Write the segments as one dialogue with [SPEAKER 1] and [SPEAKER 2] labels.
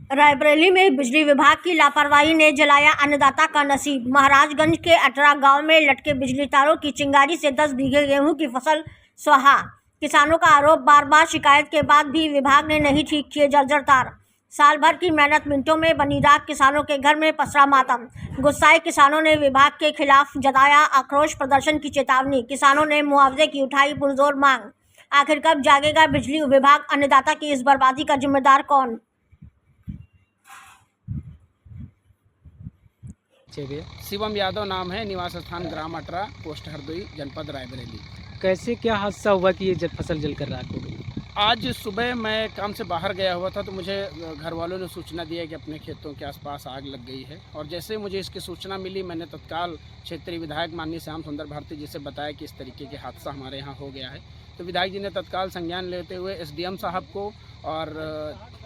[SPEAKER 1] रायबरेली में बिजली विभाग की लापरवाही ने जलाया अन्नदाता का नसीब। महाराजगंज के अटरा गांव में लटके बिजली तारों की चिंगारी से 10 बीघे गेहूं की फसल स्वाहा। किसानों का आरोप, बार बार शिकायत के बाद भी विभाग ने नहीं ठीक किए जर्जर तार। साल भर की मेहनत मिनटों में बनी राख, किसानों के घर में पसरा मातम। गुस्साए किसानों ने विभाग के खिलाफ जताया आक्रोश प्रदर्शन की चेतावनी। किसानों ने मुआवजे की उठाई पुरजोर मांग। आखिर कब जागेगा बिजली विभाग? अन्नदाता की इस बर्बादी का जिम्मेदार कौन?
[SPEAKER 2] शिवम यादव नाम है, निवास स्थान ग्राम अटरा, पोस्ट हरदोई, जनपद रायबरेली।
[SPEAKER 3] कैसे क्या हादसा हुआ कि ये फसल जलकर राख हो गई?
[SPEAKER 2] आज सुबह मैं काम से बाहर गया हुआ था तो मुझे घर वालों ने सूचना दिया कि अपने खेतों के आसपास आग लग गई है। और जैसे मुझे इसकी सूचना मिली, मैंने तत्काल क्षेत्रीय विधायक माननीय श्याम सुंदर भारती जी से बताया कि इस तरीके के हादसा हमारे यहाँ हो गया है। तो विधायक जी ने तत्काल संज्ञान लेते हुए एसडीएम साहब को और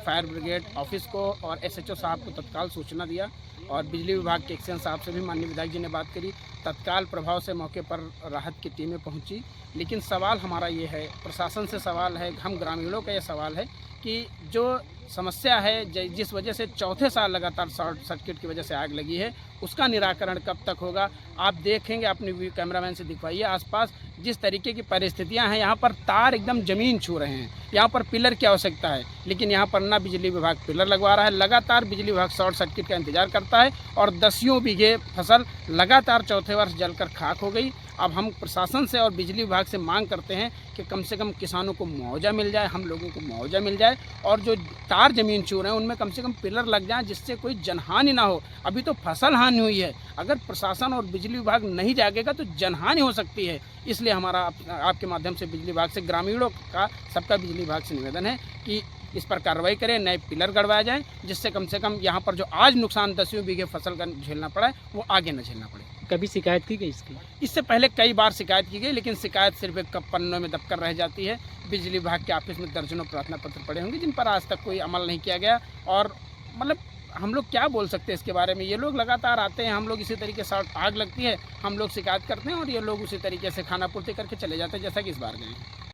[SPEAKER 2] फायर ब्रिगेड ऑफिस को और एसएचओ साहब को तत्काल सूचना दिया। और बिजली विभाग के एक्शन साहब से भी माननीय विधायक जी ने बात करी। तत्काल प्रभाव से मौके पर राहत की टीमें पहुंची। लेकिन सवाल हमारा ये है, प्रशासन से सवाल है, हम ग्रामीणों का ये सवाल है कि जो समस्या है, जिस वजह से चौथे साल लगातार शॉर्ट सर्किट की वजह से आग लगी है, उसका निराकरण कब तक होगा? आप देखेंगे, अपने कैमरामैन से दिखवाइए आसपास जिस तरीके की परिस्थितियां हैं। यहाँ पर तार एकदम ज़मीन छू रहे हैं। यहाँ पर पिलर की आवश्यकता है, लेकिन यहाँ पर ना बिजली विभाग पिलर लगवा रहा है। लगातार बिजली विभाग शॉर्ट सर्किट का इंतजार करता है और 10 बीघे फसल लगातार चौथे वर्ष जलकर खाक हो गई। अब हम प्रशासन से और बिजली विभाग से मांग करते हैं कि कम से कम किसानों को मुआवजा मिल जाए, हम लोगों को मुआवजा मिल जाए, और जो तार ज़मीन छू रहे हैं उनमें कम से कम पिलर लग जाए जिससे कोई जनहानि ना हो। अभी तो फसल हानि हुई है, अगर प्रशासन और बिजली विभाग नहीं जागेगा तो जनहानि हो सकती है। इसलिए हमारा आपके माध्यम से बिजली विभाग से, ग्रामीणों का, सबका बिजली विभाग से निवेदन है कि इस पर कार्रवाई करें, नए पिलर गड़वाए जाएँ, जिससे कम से कम यहाँ पर जो आज नुकसान 10 बीघे फसल का झेलना पड़ा है वो आगे न झेलना पड़े।
[SPEAKER 3] कभी शिकायत की गई इसकी?
[SPEAKER 2] इससे पहले कई बार शिकायत की गई, लेकिन शिकायत सिर्फ एक पन्नों में दबकर रह जाती है। बिजली विभाग के ऑफिस में दर्जनों प्रार्थना पत्र पड़े होंगे जिन पर आज तक कोई अमल नहीं किया गया। और मतलब हम लोग क्या बोल सकते हैं इसके बारे में? ये लोग लगातार आते हैं, हम लोग इसी तरीके से आग लगती है, हम लोग शिकायत करते हैं और ये लोग उसी तरीके से खाना पूर्ति करके चले जाते हैं, जैसा कि इस बार गए हैं।